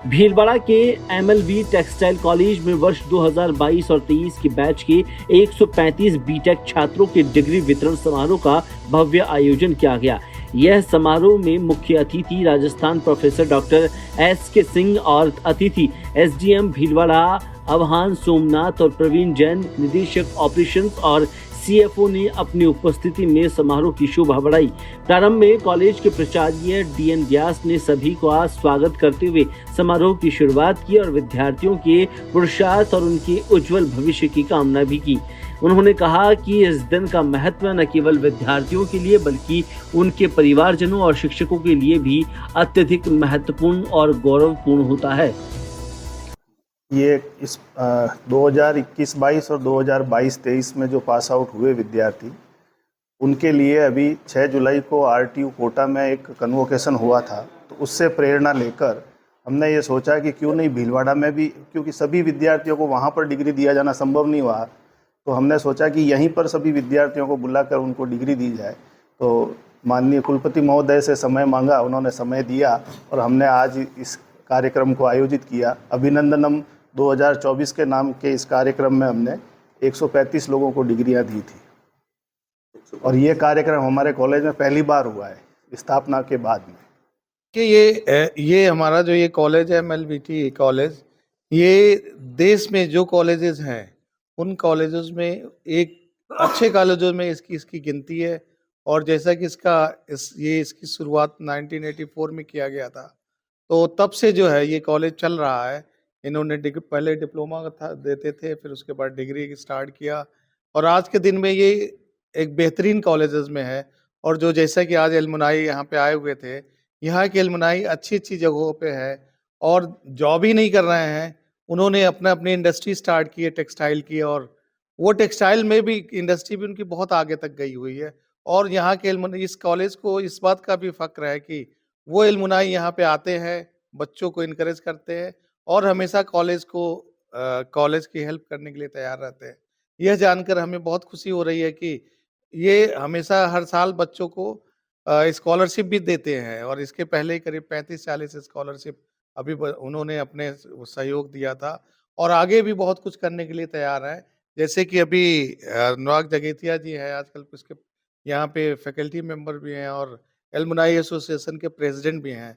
भीलवाड़ा के MLV textile college में वर्ष 2022 और 23 के बैच के 135 बीटेक छात्रों के डिग्री वितरण समारोह का भव्य आयोजन किया गया। यह समारोह में मुख्य अतिथि Rajasthan professor doctor SK Singh और अतिथि SDM भीलवाड़ा अवहान सोमनाथ और प्रवीण जैन निदेशक ऑपरेशंस और CFO ने अपनी उपस्थिति में समारोह की शोभा बढ़ाई। प्रारंभ में कॉलेज के प्राचार्य DN व्यास ने सभी का स्वागत करते हुए समारोह की शुरुआत की और विद्यार्थियों के पुरुषार्थ और उनके उज्जवल भविष्य की कामना भी की। उन्होंने कहा कि इस दिन का महत्व न केवल विद्यार्थियों के लिए बल्कि उनके परिवारजनों और शिक्षकों के लिए भी अत्यधिक महत्वपूर्ण और गौरवपूर्ण होता है। ये इस 2021-22 और 2022-23 में जो पास आउट हुए विद्यार्थी, उनके लिए अभी 6 जुलाई को RTU कोटा में एक कन्वोकेशन हुआ था। तो उससे प्रेरणा लेकर हमने ये सोचा कि क्यों नहीं भीलवाड़ा में भी, क्योंकि सभी विद्यार्थियों को वहाँ पर डिग्री दिया जाना संभव नहीं हुआ, तो हमने सोचा कि यहीं पर सभी विद्यार्थियों को बुलाकर उनको डिग्री दी जाए। तो माननीय कुलपति महोदय से समय मांगा, उन्होंने समय दिया और हमने आज इस कार्यक्रम को आयोजित किया। अभिनंदनम 2024 के नाम के इस कार्यक्रम में हमने 135 लोगों को डिग्रियां दी थी और ये कार्यक्रम हमारे कॉलेज में पहली बार हुआ है स्थापना के बाद में। कि ये हमारा जो ये कॉलेज है MLVT कॉलेज, ये देश में जो कॉलेजेस हैं उन कॉलेजेस में एक अच्छे कॉलेजों में इसकी गिनती है। और जैसा कि इसकी शुरुआत 1984 में किया गया था, तो तब से जो है ये कॉलेज चल रहा है। इन्होंने पहले डिप्लोमा देते थे, फिर उसके बाद डिग्री स्टार्ट किया और आज के दिन में ये एक बेहतरीन कॉलेजेस में है। और जो जैसा कि आज एलुमनाई यहाँ पे आए हुए थे, यहाँ के एलुमनाई अच्छी अच्छी जगहों पे है और जॉब ही नहीं कर रहे हैं, उन्होंने अपनी इंडस्ट्री स्टार्ट की है टेक्सटाइल की, और वो टेक्सटाइल में भी इंडस्ट्री भी उनकी बहुत आगे तक गई हुई है। और यहाँ के इस कॉलेज को इस बात का भी फक्र है कि वो एलुमनाई यहाँ पे आते हैं, बच्चों को इनकरेज करते हैं और हमेशा कॉलेज की हेल्प करने के लिए तैयार रहते हैं। यह जानकर हमें बहुत खुशी हो रही है कि ये हमेशा हर साल बच्चों को स्कॉलरशिप भी देते हैं और इसके पहले करीब 35-40 स्कॉलरशिप अभी उन्होंने अपने सहयोग दिया था और आगे भी बहुत कुछ करने के लिए तैयार है। जैसे कि अभी अनुराग जगेतिया जी है, आजकल उसके यहाँ पे फैकल्टी मेंबर भी हैं और एलुमनाई एसोसिएशन के प्रेसिडेंट भी हैं।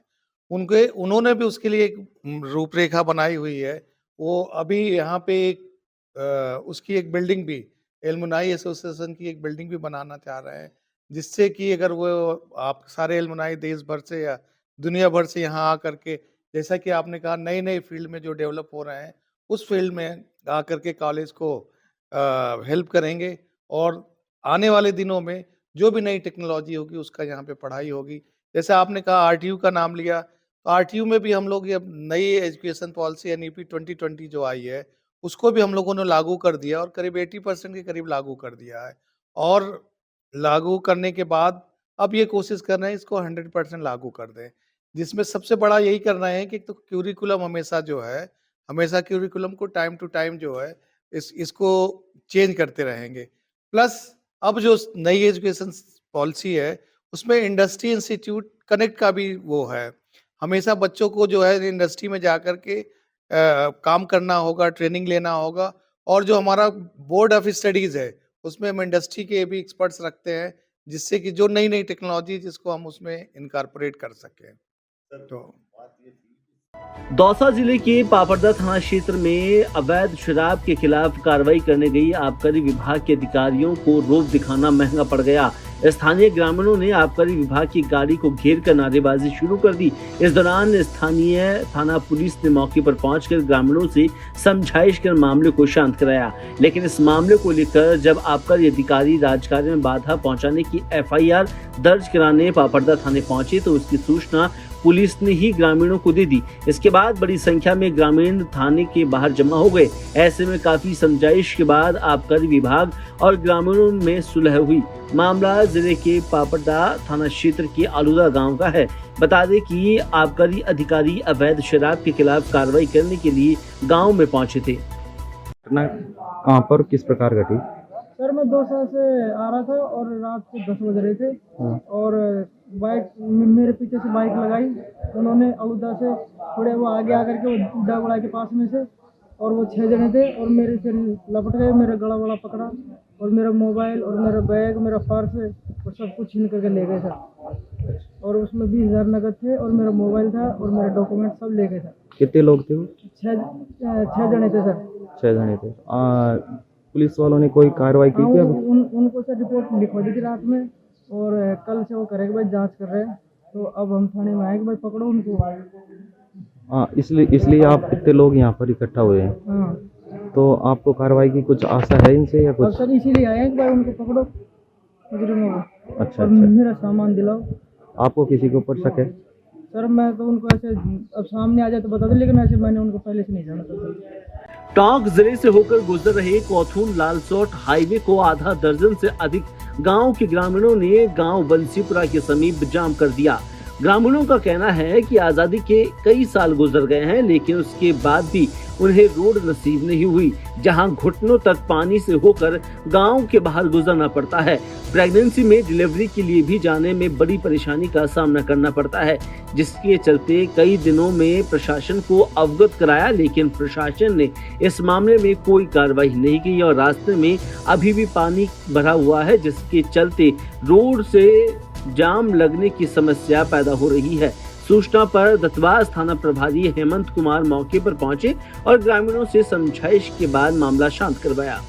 उन्होंने भी उसके लिए एक रूपरेखा बनाई हुई है। वो अभी यहाँ पे उसकी एक बिल्डिंग भी, एलुमनाई एसोसिएशन की एक बिल्डिंग भी बनाना चाह रहे हैं, जिससे कि अगर वो आप सारे एलुमनाई देश भर से या दुनिया भर से यहाँ आकर के, जैसा कि आपने कहा, नई नई फील्ड में जो डेवलप हो रहे हैं उस फील्ड में आकर के कॉलेज को हेल्प करेंगे और आने वाले दिनों में जो भी नई टेक्नोलॉजी होगी उसका यहाँ पे पढ़ाई होगी। जैसे आपने कहा RTU का नाम लिया, तो RTU में भी हम लोग ये नई एजुकेशन पॉलिसी NEP 2020 जो आई है उसको भी हम लोगों ने लागू कर दिया और करीब 80% के करीब लागू कर दिया है। और लागू करने के बाद अब ये कोशिश कर रहे हैं इसको 100% लागू कर दें, जिसमें सबसे बड़ा यही करना है कि तो क्यूरिकुलम हमेशा क्यूरिकुलम को टाइम टू टाइम जो है इसको चेंज करते रहेंगे। प्लस अब जो नई एजुकेशन पॉलिसी है उसमें इंडस्ट्री इंस्टीट्यूट कनेक्ट का भी वो है। हमेशा बच्चों को जो है इंडस्ट्री में जाकर के काम करना होगा, ट्रेनिंग लेना होगा। और जो हमारा बोर्ड ऑफ स्टडीज है उसमें हम इंडस्ट्री के भी एक्सपर्ट्स रखते हैं, जिससे कि जो नई नई टेक्नोलॉजी जिसको हम उसमें इनकॉर्पोरेट कर सकें। तो दौसा जिले के पापड़दा थाना क्षेत्र में अवैध शराब के खिलाफ कार्रवाई करने गई आबकारी विभाग के अधिकारियों को रोब दिखाना महंगा पड़ गया। स्थानीय ग्रामीणों ने आबकारी विभाग की गाड़ी को घेर कर नारेबाजी शुरू कर दी। इस दौरान स्थानीय थाना पुलिस ने मौके पर पहुंचकर ग्रामीणों से समझाइश कर मामले को शांत कराया, लेकिन इस मामले को लेकर जब आबकारी अधिकारी राजकार्य में बाधा पहुंचाने की FIR दर्ज कराने पापड़दा थाने पहुंचे तो उसकी सूचना पुलिस ने ही ग्रामीणों को दे दी। इसके बाद बड़ी संख्या में ग्रामीण थाने के बाहर जमा हो गए। ऐसे में काफी समझाइश के बाद आबकारी विभाग और ग्रामीणों में सुलह हुई। मामला जिले के पापड़दा थाना क्षेत्र के आलूदा गांव का है। बता दें कि आबकारी अधिकारी अवैध शराब के खिलाफ कार्रवाई करने के लिए गांव में पहुंचे थे। घटना कहाँ पर किस प्रकार घटी? सर मैं 2 साल से आ रहा था और रात के 10 बज रहे थे और बाइक मेरे पीछे से बाइक लगाई, उन्होंने अलुदा से थोड़े वो आगे आकर के वो डागुड़ा के पास में से, और वो 6 जने थे और मेरे से लपट गए, मेरा गला वड़ा पकड़ा और मेरा मोबाइल और मेरा बैग, मेरा पर्स और सब कुछ छीन करके ले गए सर। और उसमें 20,000 नकद थे और मेरा मोबाइल था और मेरा डॉक्यूमेंट सब ले गए सर। कितने लोग थे वो? 6 जने थे सर। 6 जने थे। पुलिस वालों ने कोई कार्रवाई की क्या? उनको सर रिपोर्ट लिखवा दी थी रात में, और कल से वो करेंगे भाई, जांच कर रहे हैं। तो अब हम थाने में आएंगे भाई, पकड़ो उनको। इसलिए आप इतने लोग यहाँ पर इकट्ठा हुए हैं। हाँ, तो आपको कार्रवाई की कुछ आशा है इनसे या अब कुछ? सर इसीलिए आए हैं कि भाई उनको पकड़ो, मुजरिमों को, अच्छा और अच्छा। मेरा सामान दिलाओ। आपको किसी के ऊपर शक है? सर मैं तो उनको ऐसे अब सामने आ जाए तो बता दो, लेकिन ऐसे मैंने उनको पहले से नहीं जाना था। टोंक जिले से होकर गुजर रहे कोथून लालसोट हाईवे को आधा दर्जन से अधिक गांव के ग्रामीणों ने गांव बंसीपुरा के समीप जाम कर दिया। ग्रामीणों का कहना है कि आजादी के कई साल गुजर गए हैं, लेकिन उसके बाद भी उन्हें रोड नसीब नहीं हुई, जहां घुटनों तक पानी से होकर गांव के बाहर गुजरना पड़ता है। प्रेगनेंसी में डिलीवरी के लिए भी जाने में बड़ी परेशानी का सामना करना पड़ता है, जिसके चलते कई दिनों में प्रशासन को अवगत कराया, लेकिन प्रशासन ने इस मामले में कोई कार्रवाई नहीं की और रास्ते में अभी भी पानी भरा हुआ है, जिसके चलते रोड से जाम लगने की समस्या पैदा हो रही है। सूचना पर दत्तवास थाना प्रभारी हेमंत कुमार मौके पर पहुंचे और ग्रामीणों से समझाइश के बाद मामला शांत करवाया।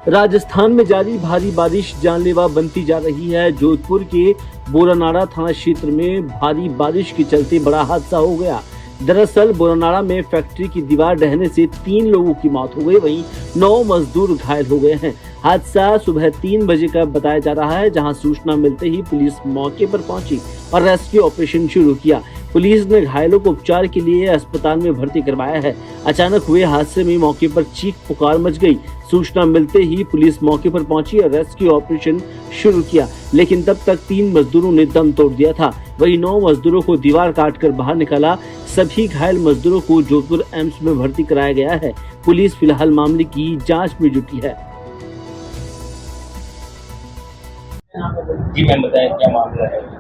राजस्थान में जारी भारी बारिश जानलेवा बनती जा रही है। जोधपुर के बोरानाड़ा थाना क्षेत्र में भारी बारिश के चलते बड़ा हादसा हो गया। दरअसल बोरानाड़ा में फैक्ट्री की दीवार ढहने से 3 लोगों की मौत हो गई, वहीं 9 मजदूर घायल हो गए हैं। हादसा सुबह 3 बजे का बताया जा रहा है, जहां सूचना मिलते ही पुलिस मौके पर पहुंची और रेस्क्यू ऑपरेशन शुरू किया। पुलिस ने घायलों को उपचार के लिए अस्पताल में भर्ती करवाया है। अचानक हुए हादसे में मौके पर चीख पुकार मच गई। सूचना मिलते ही पुलिस मौके पर पहुंची और रेस्क्यू ऑपरेशन शुरू किया, लेकिन तब तक 3 मजदूरों ने दम तोड़ दिया था। वहीं 9 मजदूरों को दीवार काटकर बाहर निकाला। सभी घायल मजदूरों को जोधपुर एम्स में भर्ती कराया गया है। पुलिस फिलहाल मामले की जांच में जुटी है। जी मैम बताएं क्या मामला है?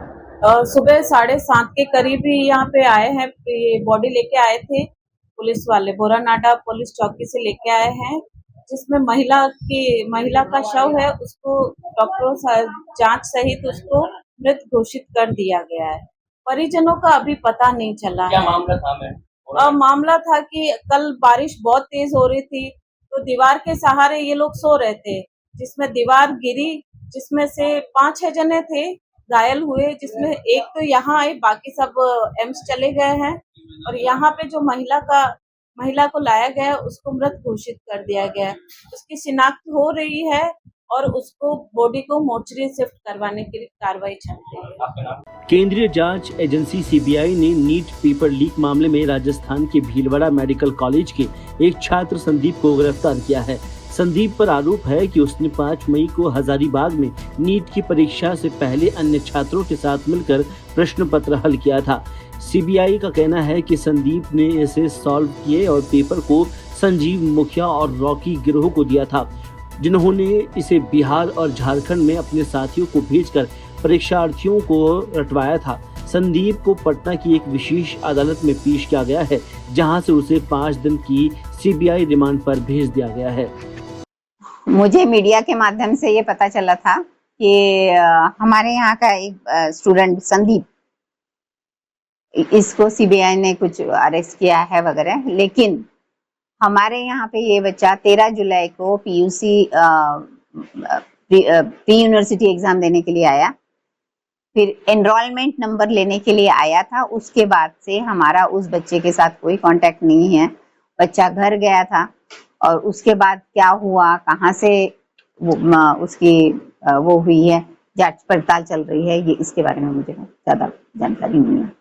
सुबह 7:30 के करीब ही यहाँ पे आए हैं, ये बॉडी लेके आए थे पुलिस वाले, बोरानाडा पुलिस चौकी से लेके आए हैं, जिसमें महिला का शव है। उसको डॉक्टरों जांच सहित उसको मृत घोषित कर दिया गया है। परिजनों का अभी पता नहीं चला क्या है। मामला था मैम? मामला था कि कल बारिश बहुत तेज हो रही थी, तो दीवार के सहारे ये लोग सो रहे थे, जिसमें दीवार गिरी, जिसमें से 5-6 जने थे घायल हुए, जिसमें एक तो यहाँ आए, बाकी सब एम्स चले गए हैं। और यहाँ पे जो महिला को लाया गया, उसको मृत घोषित कर दिया गया है। उसकी शिनाख्त हो रही है और उसको बॉडी को मोर्चरी शिफ्ट करवाने के लिए कार्रवाई चल रही है। आपका नाम? केंद्रीय जांच एजेंसी सीबीआई ने नीट पेपर लीक मामले में राजस्थान के भीलवाड़ा मेडिकल कॉलेज के एक छात्र संदीप को गिरफ्तार किया है। संदीप पर आरोप है कि उसने 5 मई को हजारीबाग में नीट की परीक्षा से पहले अन्य छात्रों के साथ मिलकर प्रश्न पत्र हल किया था। सीबीआई का कहना है कि संदीप ने इसे सॉल्व किए और पेपर को संजीव मुखिया और रॉकी गिरोह को दिया था, जिन्होंने इसे बिहार और झारखंड में अपने साथियों को भेजकर परीक्षार्थियों को रटवाया था। संदीप को पटना की एक विशेष अदालत में पेश किया गया है, जहां से उसे 5 दिन की सीबीआई रिमांड पर भेज दिया गया है। मुझे मीडिया के माध्यम से ये पता चला था कि हमारे यहाँ का एक स्टूडेंट संदीप, इसको सीबीआई ने कुछ अरेस्ट किया है वगैरह, लेकिन हमारे यहाँ पे ये बच्चा 13 जुलाई को पीयूसी प्री यूनिवर्सिटी एग्जाम देने के लिए आया, फिर एनरोलमेंट नंबर लेने के लिए आया था। उसके बाद से हमारा उस बच्चे के साथ कोई कांटेक्ट नहीं है। बच्चा घर गया था और उसके बाद क्या हुआ, कहाँ से उसकी वो हुई है, जांच पड़ताल चल रही है, ये इसके बारे में मुझे ज्यादा जानकारी नहीं है।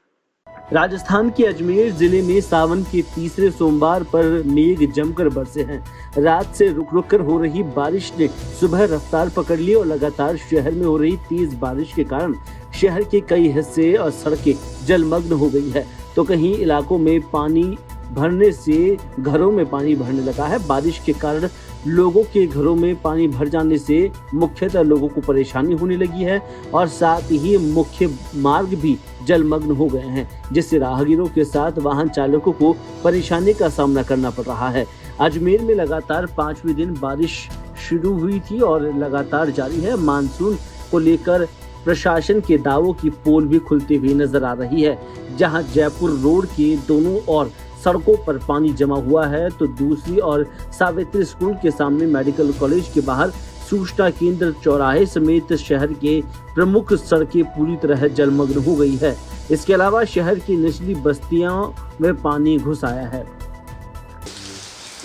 राजस्थान के अजमेर जिले में सावन के तीसरे सोमवार पर मेघ जमकर बरसे हैं। रात से रुक रुक कर हो रही बारिश ने सुबह रफ्तार पकड़ ली और लगातार शहर में हो रही तेज बारिश के कारण शहर के कई हिस्से और सड़कें जलमग्न हो गई है, तो कहीं इलाकों में पानी भरने से घरों में पानी भरने लगा है। बारिश के कारण लोगों के घरों में पानी भर जाने से मुख्यतः लोगों को परेशानी होने लगी है और साथ ही मुख्य मार्ग भी जलमग्न हो गए हैं, जिससे राहगीरों के साथ वाहन चालकों को परेशानी का सामना करना पड़ रहा है। अजमेर में लगातार 5वें दिन बारिश शुरू हुई थी और लगातार जारी है। मानसून को लेकर प्रशासन के दावों की पोल भी खुलती हुई नजर आ रही है। जहां जयपुर रोड के दोनों ओर सड़कों पर पानी जमा हुआ है, तो दूसरी ओर सावित्री स्कूल के सामने, मेडिकल कॉलेज के बाहर, सूचना केंद्र चौराहे समेत शहर के प्रमुख सड़कें पूरी तरह जलमग्न हो गई है। इसके अलावा शहर की निचली बस्तियों में पानी घुस आया है।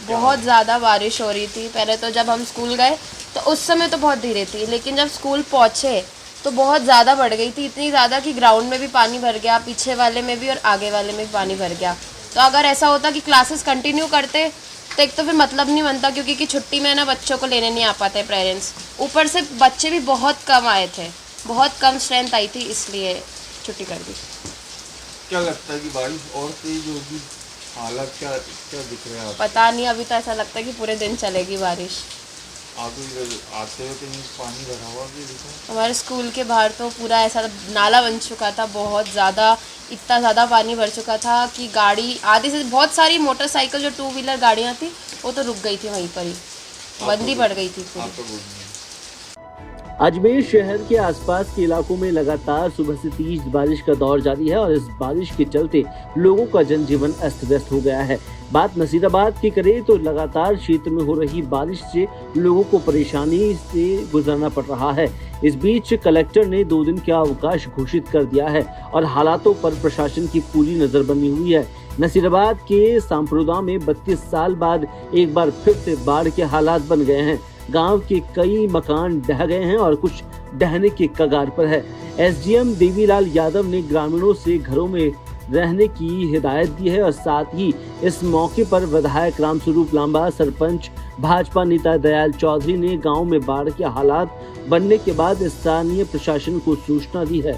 बहुत ज़्यादा बारिश हो रही थी। पहले तो जब हम स्कूल गए तो उस समय तो बहुत धीरे थी, लेकिन जब स्कूल पहुँचे तो बहुत ज़्यादा बढ़ गई थी, इतनी ज़्यादा कि ग्राउंड में भी पानी भर गया, पीछे वाले में भी और आगे वाले में भी पानी भर गया। तो अगर ऐसा होता कि क्लासेस कंटिन्यू करते तो एक तो फिर मतलब नहीं बनता, क्योंकि कि छुट्टी में ना बच्चों को लेने नहीं आ पाते पेरेंट्स, ऊपर से बच्चे भी बहुत कम आए थे, बहुत कम स्ट्रेंथ आई थी, इसलिए छुट्टी कर दी। क्या लगता है कि बारिश और तेज होगी? हालत क्या क्या दिख रहा है? पता नहीं, अभी तो ऐसा लगता है कि पूरे दिन चलेगी बारिश। आते हुए कहीं पानी भरा हुआ भी दिखा? हमारे स्कूल के बाहर तो पूरा ऐसा नाला बन चुका था, बहुत ज़्यादा, इतना ज़्यादा पानी भर चुका था कि गाड़ी आधी से बहुत सारी मोटरसाइकिल जो 2 व्हीलर गाड़ियाँ थी वो तो रुक गई थी वहीं पर ही, बंदी पड़ गई थी पूरी। अजमेर शहर के आसपास के इलाकों में लगातार सुबह से तेज बारिश का दौर जारी है और इस बारिश के चलते लोगों का जनजीवन अस्त व्यस्त हो गया है। बात नसीराबाद की करें तो लगातार क्षेत्र में हो रही बारिश से लोगों को परेशानी से गुजरना पड़ रहा है। इस बीच कलेक्टर ने 2 दिन का अवकाश घोषित कर दिया है और हालातों पर प्रशासन की पूरी नजर बनी हुई है। नसीराबाद के सांप्रोदा में 32 साल बाद एक बार फिर से बाढ़ के हालात बन गए हैं। गांव के कई मकान ढह गए हैं और कुछ ढहने के कगार पर है। एसडीएम देवीलाल यादव ने ग्रामीणों से घरों में रहने की हिदायत दी है और साथ ही इस मौके पर विधायक रामस्वरूप लांबा, सरपंच भाजपा नेता दयाल चौधरी ने गांव में बाढ़ के हालात बनने के बाद स्थानीय प्रशासन को सूचना दी है।